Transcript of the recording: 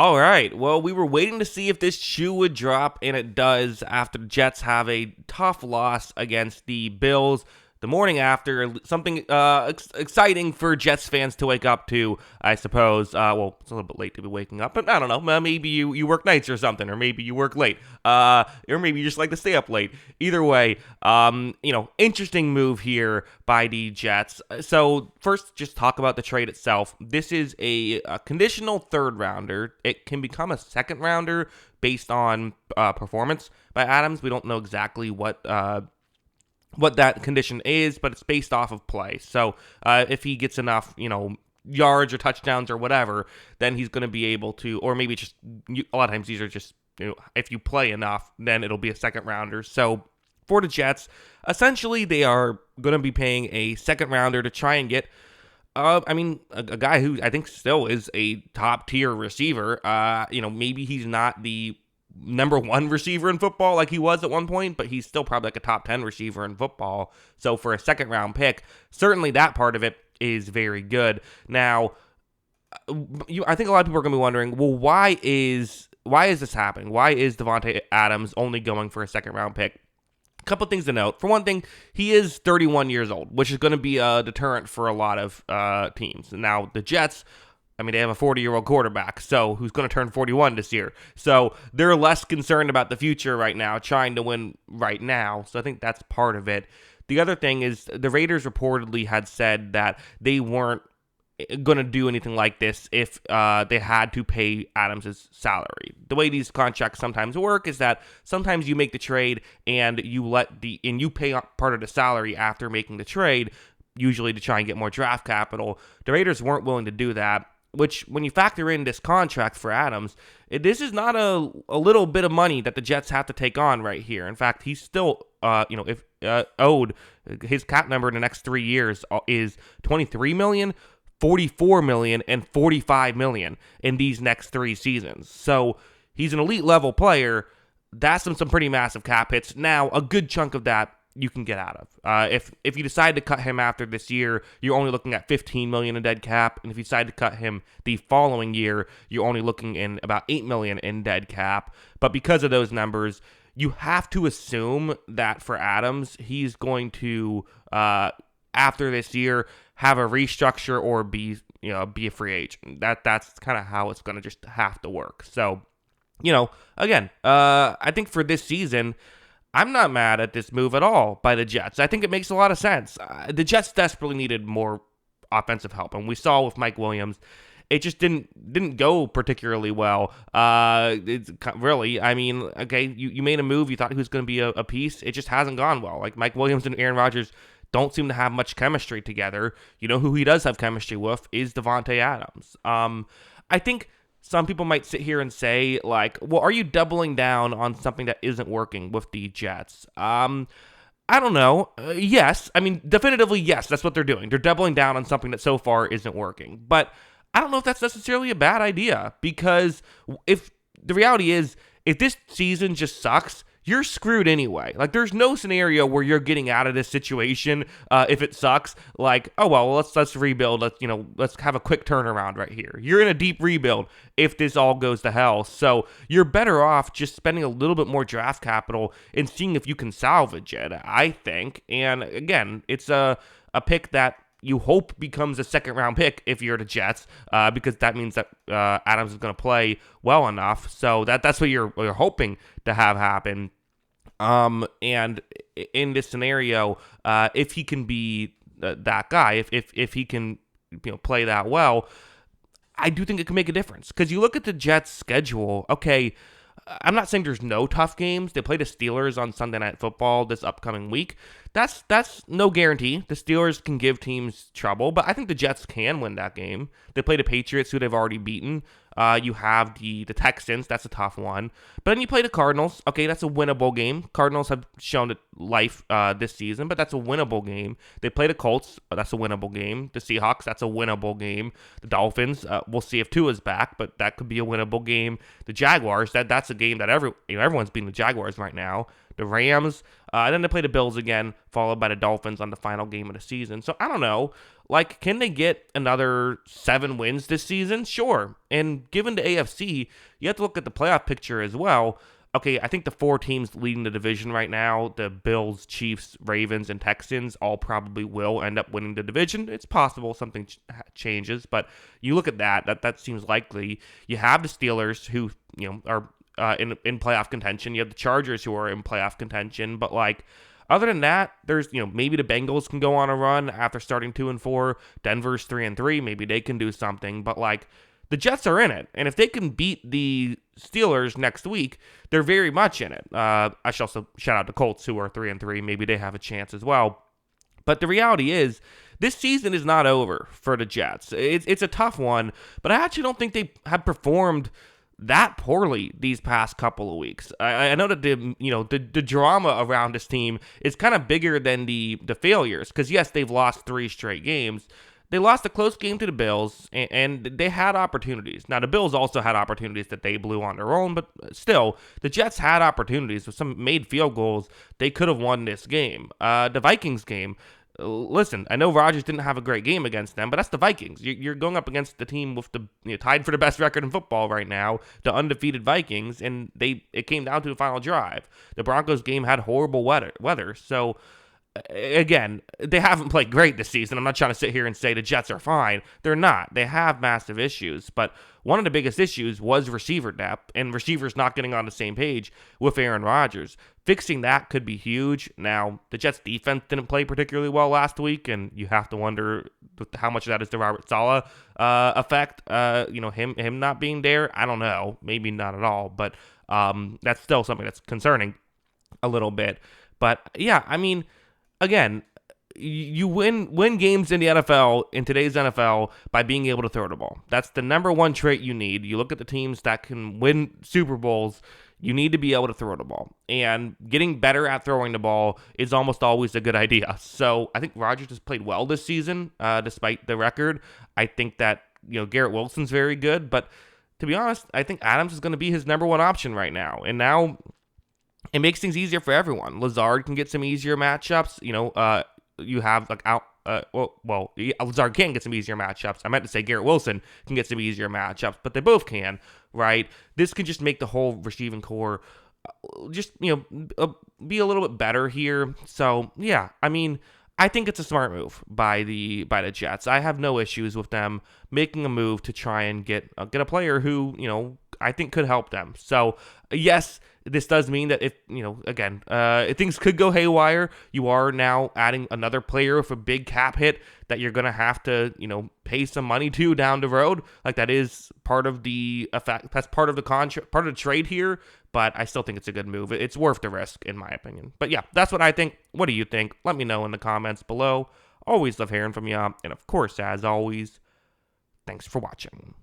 All right. Well, we were waiting to see if this shoe would drop, and it does after the Jets have a tough loss against the Bills the morning after. Something exciting for Jets fans to wake up to, I suppose. Well, it's a little bit late to be waking up, but I don't know. Maybe you work nights or something, or maybe you work late, or maybe you just like to stay up late. Either way, interesting move here by the Jets. So first, just talk about the trade itself. This is a conditional third rounder. It can become a second rounder based on performance by Adams. We don't know exactly what that condition is, but it's based off of play. So if he gets enough, yards or touchdowns or whatever, then he's going to be able to, or maybe just a lot of times these are just, if you play enough, then it'll be a second rounder. So for the Jets, essentially they are going to be paying a second rounder to try and get a guy who I think still is a top tier receiver. Maybe he's not the number one receiver in football like he was at one point, but he's still probably like a top 10 receiver in football. So for a second round pick, certainly that part of it is very good. Now, I think a lot of people are going to be wondering, well, why is this happening? Why is Davante Adams only going for a second round pick? A couple things to note. For one thing, he is 31 years old, which is going to be a deterrent for a lot of teams. Now, the Jets, they have a 40-year-old quarterback, so who's going to turn 41 this year. So they're less concerned about the future right now, trying to win right now. So I think that's part of it. The other thing is the Raiders reportedly had said that they weren't going to do anything like this if they had to pay Adams' salary. The way these contracts sometimes work is that sometimes you make the trade and you pay part of the salary after making the trade, usually to try and get more draft capital. The Raiders weren't willing to do that, which when you factor in this contract for Adams, this is not a little bit of money that the Jets have to take on right here. In fact, he's still, owed, his cap number in the next 3 years is $23 million, $44 million, and $45 million in these next 3 seasons. So he's an elite level player. That's some pretty massive cap hits. Now, a good chunk of that you can get out of. If you decide to cut him after this year, you're only looking at $15 million in dead cap, and if you decide to cut him the following year, you're only looking in about $8 million in dead cap. But because of those numbers, you have to assume that for Adams, he's going to after this year have a restructure or be a free agent. That's kind of how it's going to just have to work. So, again, I think for this season, I'm not mad at this move at all by the Jets. I think it makes a lot of sense. The Jets desperately needed more offensive help, and we saw with Mike Williams, it just didn't go particularly well. It's really, okay, you made a move, you thought he was going to be a piece. It just hasn't gone well. Like Mike Williams and Aaron Rodgers don't seem to have much chemistry together. You know who he does have chemistry with is Davante Adams. I think some people might sit here and say, like, well, are you doubling down on something that isn't working with the Jets? I don't know. Yes. Definitively, yes, that's what they're doing. They're doubling down on something that so far isn't working. But I don't know if that's necessarily a bad idea, because if the reality is, if this season just sucks, you're screwed anyway. Like, there's no scenario where you're getting out of this situation if it sucks. Like, oh well, let's rebuild. Let's have a quick turnaround right here. You're in a deep rebuild if this all goes to hell. So you're better off just spending a little bit more draft capital and seeing if you can salvage it, I think. And again, it's a pick that you hope becomes a second round pick if you're the Jets, because that means that Adams is going to play well enough. So that's what you're hoping to have happen. And in this scenario, if he can be that guy, if he can play that well, I do think it can make a difference. Because you look at the Jets' schedule. Okay, I'm not saying there's no tough games. They play the Steelers on Sunday Night Football this upcoming week. That's no guarantee. The Steelers can give teams trouble, but I think the Jets can win that game. They play the Patriots, who they've already beaten. You have the Texans. That's a tough one. But then you play the Cardinals. Okay, that's a winnable game. Cardinals have shown it life this season, but that's a winnable game. They play the Colts. That's a winnable game. The Seahawks. That's a winnable game. The Dolphins. We'll see if Tua's back, but that could be a winnable game. The Jaguars. That's a game that everyone's beating the Jaguars right now. The Rams. And then they play the Bills again, followed by the Dolphins on the final game of the season. So I don't know. like, can they get another 7 wins this season? Sure. And given the AFC, you have to look at the playoff picture as well. Okay, I think the 4 teams leading the division right now, the Bills, Chiefs, Ravens, and Texans, all probably will end up winning the division. It's possible something changes, but you look at that seems likely. You have the Steelers, who are in playoff contention. You have the Chargers, who are in playoff contention, but like, other than that, there's, maybe the Bengals can go on a run after starting 2-4. Denver's 3-3. Maybe they can do something. But like, the Jets are in it, and if they can beat the Steelers next week, they're very much in it. I should also shout out the Colts, who are 3-3. Maybe they have a chance as well. But the reality is, this season is not over for the Jets. It's a tough one, but I actually don't think they have performed that poorly these past couple of weeks. I know that the drama around this team is kind of bigger than the failures, because yes, they've lost 3 straight games. They lost a close game to the Bills, and they had opportunities. Now, the Bills also had opportunities that they blew on their own, but still, the Jets had opportunities with some made field goals. They could have won this game. The Vikings game, listen, I know Rodgers didn't have a great game against them, but that's the Vikings. You're going up against the team with the tied for the best record in football right now, the undefeated Vikings, and it came down to the final drive. The Broncos game had horrible weather, so again, they haven't played great this season. I'm not trying to sit here and say the Jets are fine. They're not. They have massive issues, but one of the biggest issues was receiver depth and receivers not getting on the same page with Aaron Rodgers. Fixing that could be huge. Now, the Jets defense didn't play particularly well last week, and you have to wonder how much of that is the Robert Saleh effect. Him not being there, I don't know. Maybe not at all, but that's still something that's concerning a little bit. But yeah, I mean, again, you win games in the NFL, in today's NFL, by being able to throw the ball. That's the number one trait you need. You look at the teams that can win Super Bowls, you need to be able to throw the ball. And getting better at throwing the ball is almost always a good idea. So I think Rodgers has played well this season, despite the record. I think that, Garrett Wilson's very good, but to be honest, I think Adams is going to be his number one option right now. And now it makes things easier for everyone. Lazard can get some easier matchups. You have Lazard can get some easier matchups. I meant to say Garrett Wilson can get some easier matchups, but they both can, right? This can just make the whole receiving core be a little bit better here. So yeah, I mean, I think it's a smart move by the Jets. I have no issues with them making a move to try and get a player who, I think could help them. So yes, this does mean that if things could go haywire, you are now adding another player with a big cap hit that you're going to have to, pay some money to down the road. Like, that is part of the effect. That's part of the contract, part of the trade here. But I still think it's a good move. It's worth the risk, in my opinion. But yeah, that's what I think. What do you think? Let me know in the comments below. Always love hearing from you. And of course, as always, thanks for watching.